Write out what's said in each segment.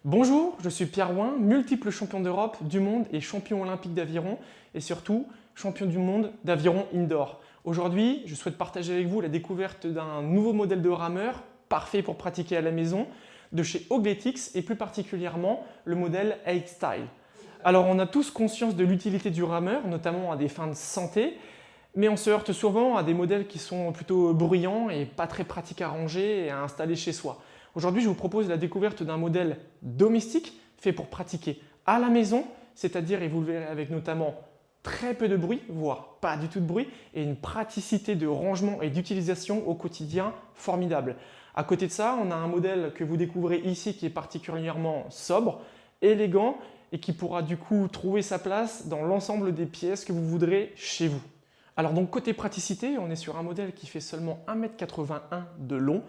Bonjour, je suis Pierre Ouin, multiple champion d'Europe, du monde et champion olympique d'aviron et surtout champion du monde d'aviron indoor. Aujourd'hui, je souhaite partager avec vous la découverte d'un nouveau modèle de rameur parfait pour pratiquer à la maison de chez Ogletix et plus particulièrement le modèle H-Style. Alors on a tous conscience de l'utilité du rameur, notamment à des fins de santé, mais on se heurte souvent à des modèles qui sont plutôt bruyants et pas très pratiques à ranger et à installer chez soi. Aujourd'hui, je vous propose la découverte d'un modèle domestique fait pour pratiquer à la maison, c'est-à-dire, et vous le verrez avec notamment très peu de bruit, voire pas du tout de bruit, et une praticité de rangement et d'utilisation au quotidien formidable. À côté de ça, on a un modèle que vous découvrez ici qui est particulièrement sobre, élégant et qui pourra du coup trouver sa place dans l'ensemble des pièces que vous voudrez chez vous. Alors donc côté praticité, on est sur un modèle qui fait seulement 1,81 m de long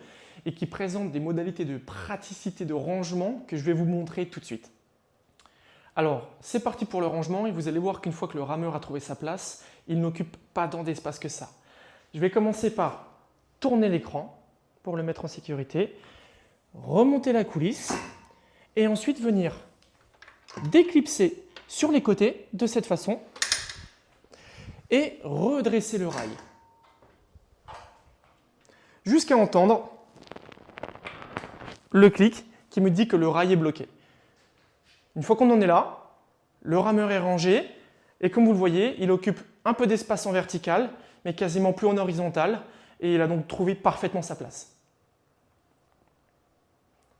et qui présente des modalités de praticité de rangement que je vais vous montrer tout de suite. Alors c'est parti pour le rangement et vous allez voir qu'une fois que le rameur a trouvé sa place, il n'occupe pas tant d'espace que ça. Je vais commencer par tourner l'écran pour le mettre en sécurité, remonter la coulisse et ensuite venir déclipser sur les côtés de cette façon et redresser le rail jusqu'à entendre le clic qui me dit que le rail est bloqué. Une fois qu'on en est là, le rameur est rangé et comme vous le voyez, il occupe un peu d'espace en vertical mais quasiment plus en horizontal et il a donc trouvé parfaitement sa place.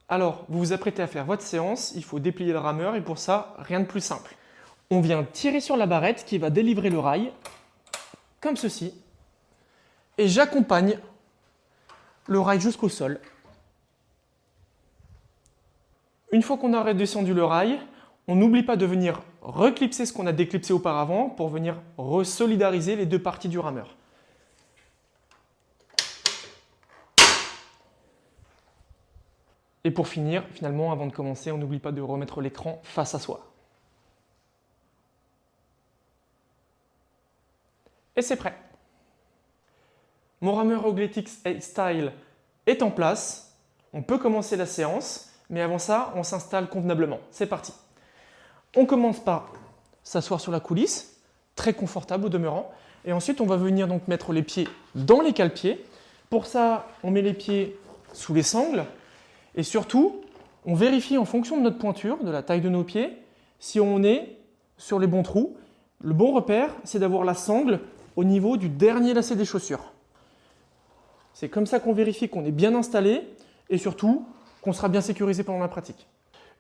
Alors, vous vous apprêtez à faire votre séance, il faut déplier le rameur et pour ça, rien de plus simple. On vient tirer sur la barrette qui va délivrer le rail, comme ceci, et j'accompagne le rail jusqu'au sol. Une fois qu'on a redescendu le rail, on n'oublie pas de venir reclipser ce qu'on a déclipsé auparavant pour venir resolidariser les deux parties du rameur. Et pour finir, finalement, avant de commencer, on n'oublie pas de remettre l'écran face à soi. Et c'est prêt. Mon rameur Ogletix H-Style est en place. On peut commencer la séance, mais avant ça, on s'installe convenablement. C'est parti. On commence par s'asseoir sur la coulisse, très confortable au demeurant. Et ensuite, on va venir donc mettre les pieds dans les cale-pieds. Pour ça, on met les pieds sous les sangles. Et surtout, on vérifie en fonction de notre pointure, de la taille de nos pieds, si on est sur les bons trous. Le bon repère, c'est d'avoir la sangle au niveau du dernier lacet des chaussures. C'est comme ça qu'on vérifie qu'on est bien installé et surtout qu'on sera bien sécurisé pendant la pratique.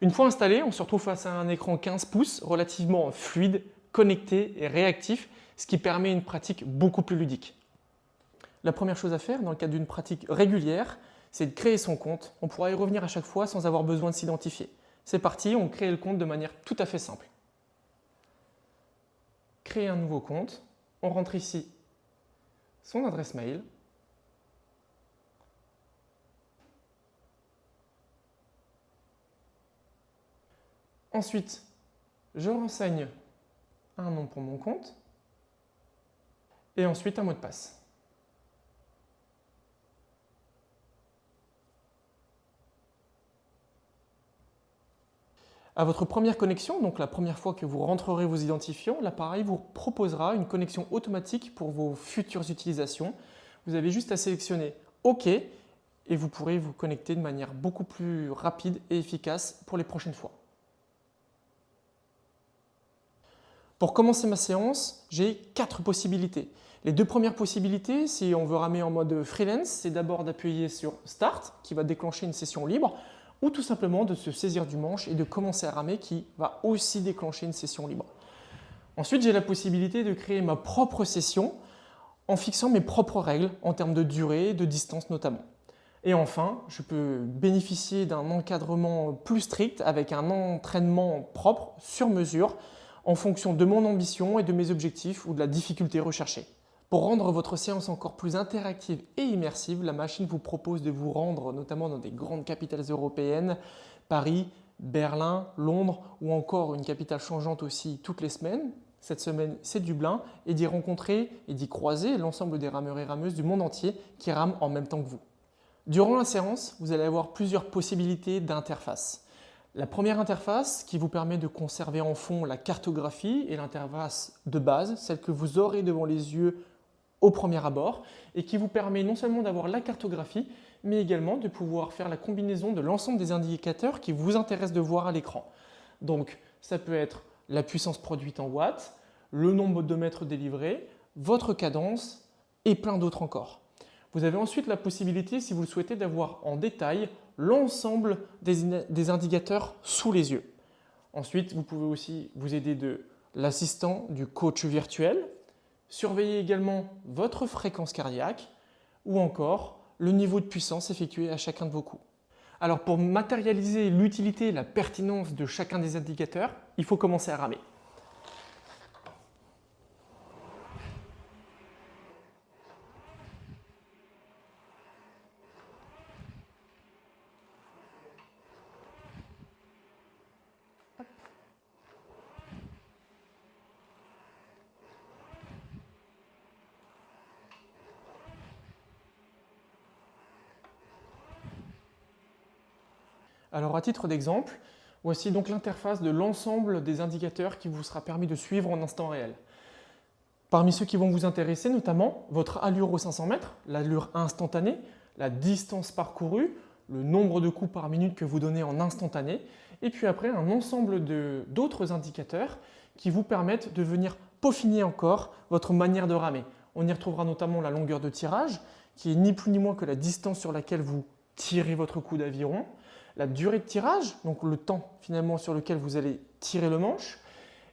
Une fois installé, on se retrouve face à un écran 15 pouces relativement fluide, connecté et réactif, ce qui permet une pratique beaucoup plus ludique. La première chose à faire dans le cadre d'une pratique régulière, c'est de créer son compte. On pourra y revenir à chaque fois sans avoir besoin de s'identifier. C'est parti, on crée le compte de manière tout à fait simple. Créer un nouveau compte, on rentre ici son adresse mail. Ensuite, je renseigne un nom pour mon compte et ensuite un mot de passe. À votre première connexion, donc la première fois que vous rentrerez vos identifiants, l'appareil vous proposera une connexion automatique pour vos futures utilisations. Vous avez juste à sélectionner OK et vous pourrez vous connecter de manière beaucoup plus rapide et efficace pour les prochaines fois. Pour commencer ma séance, j'ai 4 possibilités. Les 2 premières possibilités, si on veut ramer en mode freelance, c'est d'abord d'appuyer sur Start qui va déclencher une session libre ou tout simplement de se saisir du manche et de commencer à ramer qui va aussi déclencher une session libre. Ensuite, j'ai la possibilité de créer ma propre session en fixant mes propres règles en termes de durée, de distance notamment. Et enfin, je peux bénéficier d'un encadrement plus strict avec un entraînement propre sur mesure en fonction de mon ambition et de mes objectifs ou de la difficulté recherchée. Pour rendre votre séance encore plus interactive et immersive, la machine vous propose de vous rendre notamment dans des grandes capitales européennes, Paris, Berlin, Londres ou encore une capitale changeante aussi toutes les semaines. Cette semaine, c'est Dublin et d'y rencontrer et d'y croiser l'ensemble des rameurs et rameuses du monde entier qui rament en même temps que vous. Durant la séance, vous allez avoir plusieurs possibilités d'interface. La première interface qui vous permet de conserver en fond la cartographie est l'interface de base, celle que vous aurez devant les yeux au premier abord et qui vous permet non seulement d'avoir la cartographie, mais également de pouvoir faire la combinaison de l'ensemble des indicateurs qui vous intéressent de voir à l'écran. Donc, ça peut être la puissance produite en watts, le nombre de mètres délivrés, votre cadence et plein d'autres encore. Vous avez ensuite la possibilité, si vous le souhaitez, d'avoir en détail l'ensemble des indicateurs sous les yeux. Ensuite, vous pouvez aussi vous aider de l'assistant du coach virtuel, surveiller également votre fréquence cardiaque ou encore le niveau de puissance effectué à chacun de vos coups. Alors pour matérialiser l'utilité et la pertinence de chacun des indicateurs, il faut commencer à ramer. Alors à titre d'exemple, voici donc l'interface de l'ensemble des indicateurs qui vous sera permis de suivre en instant réel. Parmi ceux qui vont vous intéresser, notamment votre allure aux 500 mètres, l'allure instantanée, la distance parcourue, le nombre de coups par minute que vous donnez en instantané, et puis après un ensemble d'autres indicateurs qui vous permettent de venir peaufiner encore votre manière de ramer. On y retrouvera notamment la longueur de tirage, qui est ni plus ni moins que la distance sur laquelle vous tirez votre coup d'aviron, la durée de tirage, donc le temps finalement sur lequel vous allez tirer le manche,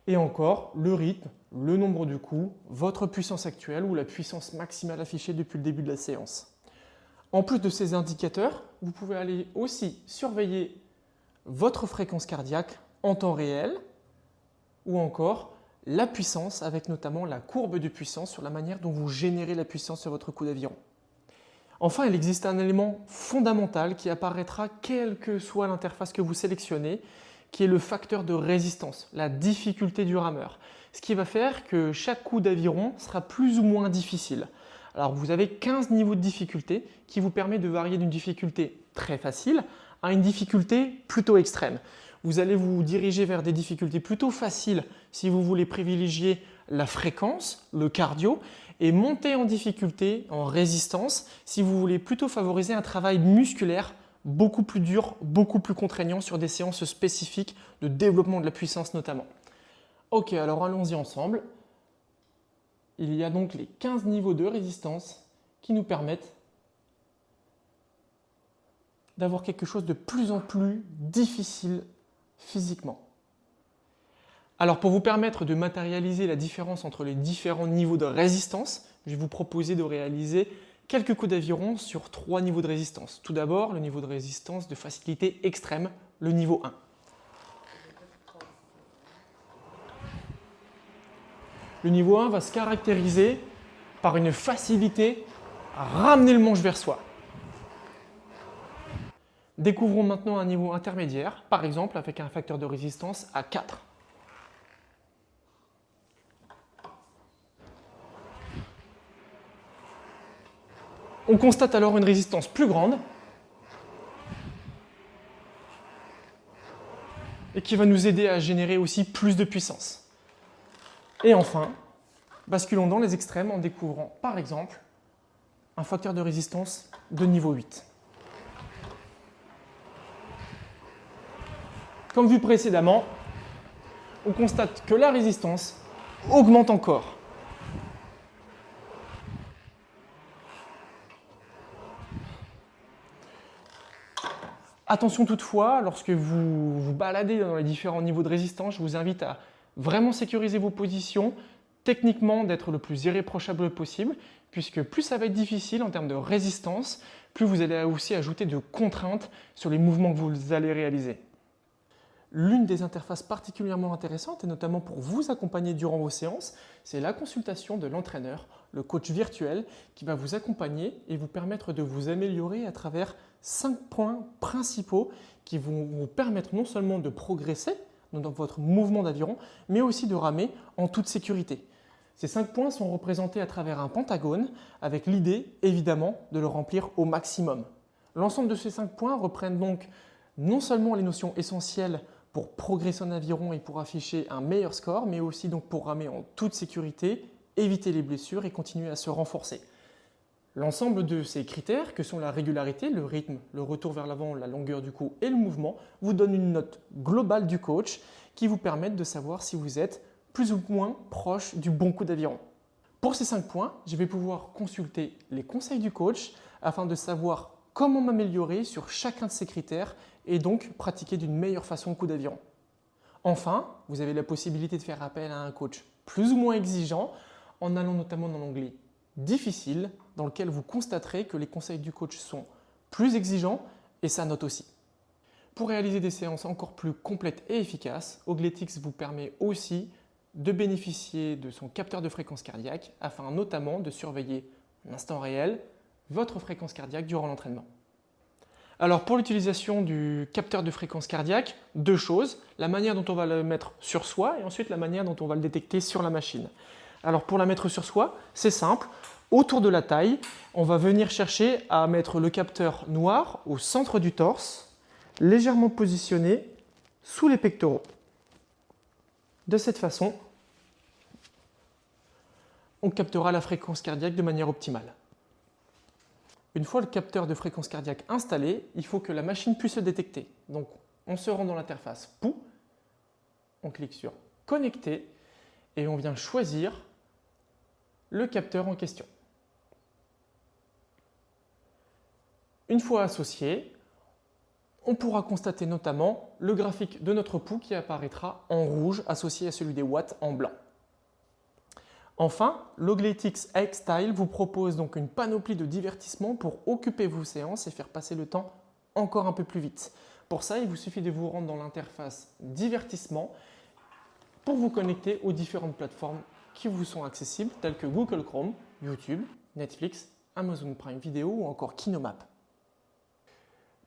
et encore le rythme, le nombre de coups, votre puissance actuelle ou la puissance maximale affichée depuis le début de la séance. En plus de ces indicateurs, vous pouvez aller aussi surveiller votre fréquence cardiaque en temps réel ou encore la puissance avec notamment la courbe de puissance sur la manière dont vous générez la puissance sur votre coup d'aviron. Enfin, il existe un élément fondamental qui apparaîtra quelle que soit l'interface que vous sélectionnez, qui est le facteur de résistance, la difficulté du rameur. Ce qui va faire que chaque coup d'aviron sera plus ou moins difficile. Alors vous avez 15 niveaux de difficulté qui vous permettent de varier d'une difficulté très facile à une difficulté plutôt extrême. Vous allez vous diriger vers des difficultés plutôt faciles si vous voulez privilégier la fréquence, le cardio, et monter en difficulté, en résistance, si vous voulez plutôt favoriser un travail musculaire beaucoup plus dur, beaucoup plus contraignant sur des séances spécifiques de développement de la puissance notamment. Ok, alors allons-y ensemble. Il y a donc les 15 niveaux de résistance qui nous permettent d'avoir quelque chose de plus en plus difficile physiquement. Alors pour vous permettre de matérialiser la différence entre les différents niveaux de résistance, je vais vous proposer de réaliser quelques coups d'aviron sur 3 niveaux de résistance. Tout d'abord, le niveau de résistance de facilité extrême, le niveau 1. Le niveau 1 va se caractériser par une facilité à ramener le manche vers soi. Découvrons maintenant un niveau intermédiaire, par exemple avec un facteur de résistance à 4. On constate alors une résistance plus grande et qui va nous aider à générer aussi plus de puissance. Et enfin, basculons dans les extrêmes en découvrant par exemple un facteur de résistance de niveau 8. Comme vu précédemment, on constate que la résistance augmente encore. Attention toutefois, lorsque vous vous baladez dans les différents niveaux de résistance, je vous invite à vraiment sécuriser vos positions, techniquement d'être le plus irréprochable possible, puisque plus ça va être difficile en termes de résistance, plus vous allez aussi ajouter de contraintes sur les mouvements que vous allez réaliser. L'une des interfaces particulièrement intéressantes, et notamment pour vous accompagner durant vos séances, c'est la consultation de l'entraîneur, le coach virtuel, qui va vous accompagner et vous permettre de vous améliorer à travers 5 points principaux qui vont vous permettre non seulement de progresser dans votre mouvement d'aviron, mais aussi de ramer en toute sécurité. Ces 5 points sont représentés à travers un pentagone, avec l'idée évidemment de le remplir au maximum. L'ensemble de ces 5 points reprennent donc non seulement les notions essentielles pour progresser en aviron et pour afficher un meilleur score, mais aussi donc pour ramer en toute sécurité, éviter les blessures et continuer à se renforcer. L'ensemble de ces critères, que sont la régularité, le rythme, le retour vers l'avant, la longueur du coup et le mouvement, vous donnent une note globale du coach qui vous permettent de savoir si vous êtes plus ou moins proche du bon coup d'aviron. Pour ces 5 points, je vais pouvoir consulter les conseils du coach afin de savoir comment m'améliorer sur chacun de ces critères et donc pratiquer d'une meilleure façon le coup d'aviron. Enfin, vous avez la possibilité de faire appel à un coach plus ou moins exigeant en allant notamment dans l'onglet difficile dans lequel vous constaterez que les conseils du coach sont plus exigeants et sa note aussi. Pour réaliser des séances encore plus complètes et efficaces, Ogletix vous permet aussi de bénéficier de son capteur de fréquence cardiaque afin notamment de surveiller en instant réel votre fréquence cardiaque durant l'entraînement. Alors pour l'utilisation du capteur de fréquence cardiaque, 2 choses, la manière dont on va le mettre sur soi et ensuite la manière dont on va le détecter sur la machine. Alors pour la mettre sur soi, c'est simple, autour de la taille, on va venir chercher à mettre le capteur noir au centre du torse, légèrement positionné sous les pectoraux. De cette façon, on captera la fréquence cardiaque de manière optimale. Une fois le capteur de fréquence cardiaque installé, il faut que la machine puisse le détecter. Donc, on se rend dans l'interface POU, on clique sur Connecter et on vient choisir le capteur en question. Une fois associé, on pourra constater notamment le graphique de notre pouls qui apparaîtra en rouge associé à celui des watts en blanc. Enfin, l'Ogletix X-Style vous propose donc une panoplie de divertissements pour occuper vos séances et faire passer le temps encore un peu plus vite. Pour ça, il vous suffit de vous rendre dans l'interface divertissement pour vous connecter aux différentes plateformes qui vous sont accessibles telles que Google Chrome, YouTube, Netflix, Amazon Prime Video ou encore KinoMap.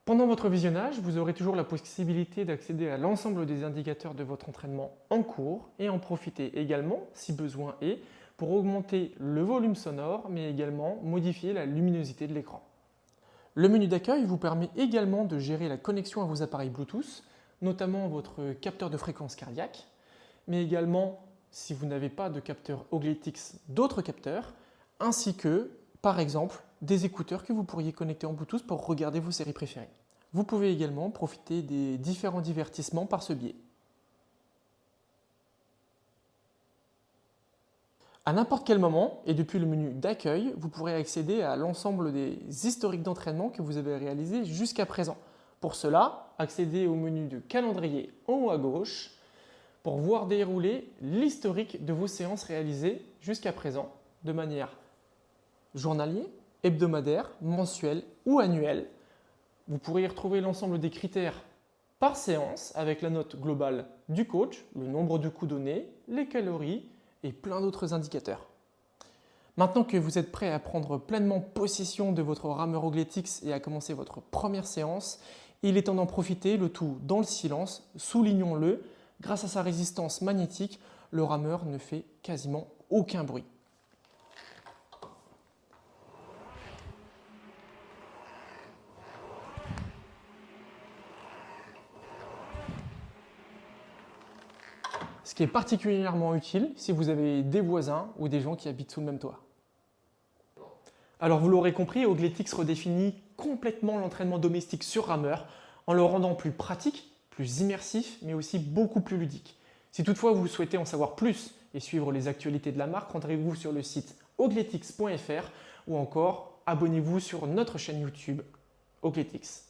Pendant votre visionnage, vous aurez toujours la possibilité d'accéder à l'ensemble des indicateurs de votre entraînement en cours et en profiter également, si besoin est, pour augmenter le volume sonore, mais également modifier la luminosité de l'écran. Le menu d'accueil vous permet également de gérer la connexion à vos appareils Bluetooth, notamment votre capteur de fréquence cardiaque, mais également, si vous n'avez pas de capteur Ogletix, d'autres capteurs, ainsi que, par exemple, des écouteurs que vous pourriez connecter en Bluetooth pour regarder vos séries préférées. Vous pouvez également profiter des différents divertissements par ce biais. À n'importe quel moment, et depuis le menu d'accueil, vous pourrez accéder à l'ensemble des historiques d'entraînement que vous avez réalisés jusqu'à présent. Pour cela, accédez au menu de calendrier en haut à gauche pour voir dérouler l'historique de vos séances réalisées jusqu'à présent de manière journalière, hebdomadaire, mensuelle ou annuelle. Vous pourrez y retrouver l'ensemble des critères par séance avec la note globale du coach, le nombre de coups donnés, les calories et plein d'autres indicateurs. Maintenant que vous êtes prêt à prendre pleinement possession de votre rameur Ogletix et à commencer votre première séance, il est temps d'en profiter, le tout dans le silence, soulignons-le, grâce à sa résistance magnétique, le rameur ne fait quasiment aucun bruit. Ce qui est particulièrement utile si vous avez des voisins ou des gens qui habitent sous le même toit. Alors vous l'aurez compris, Ogletix redéfinit complètement l'entraînement domestique sur rameur en le rendant plus pratique, plus immersif, mais aussi beaucoup plus ludique. Si toutefois vous souhaitez en savoir plus et suivre les actualités de la marque, rendez-vous sur le site ogletix.fr ou encore abonnez-vous sur notre chaîne YouTube Ogletix.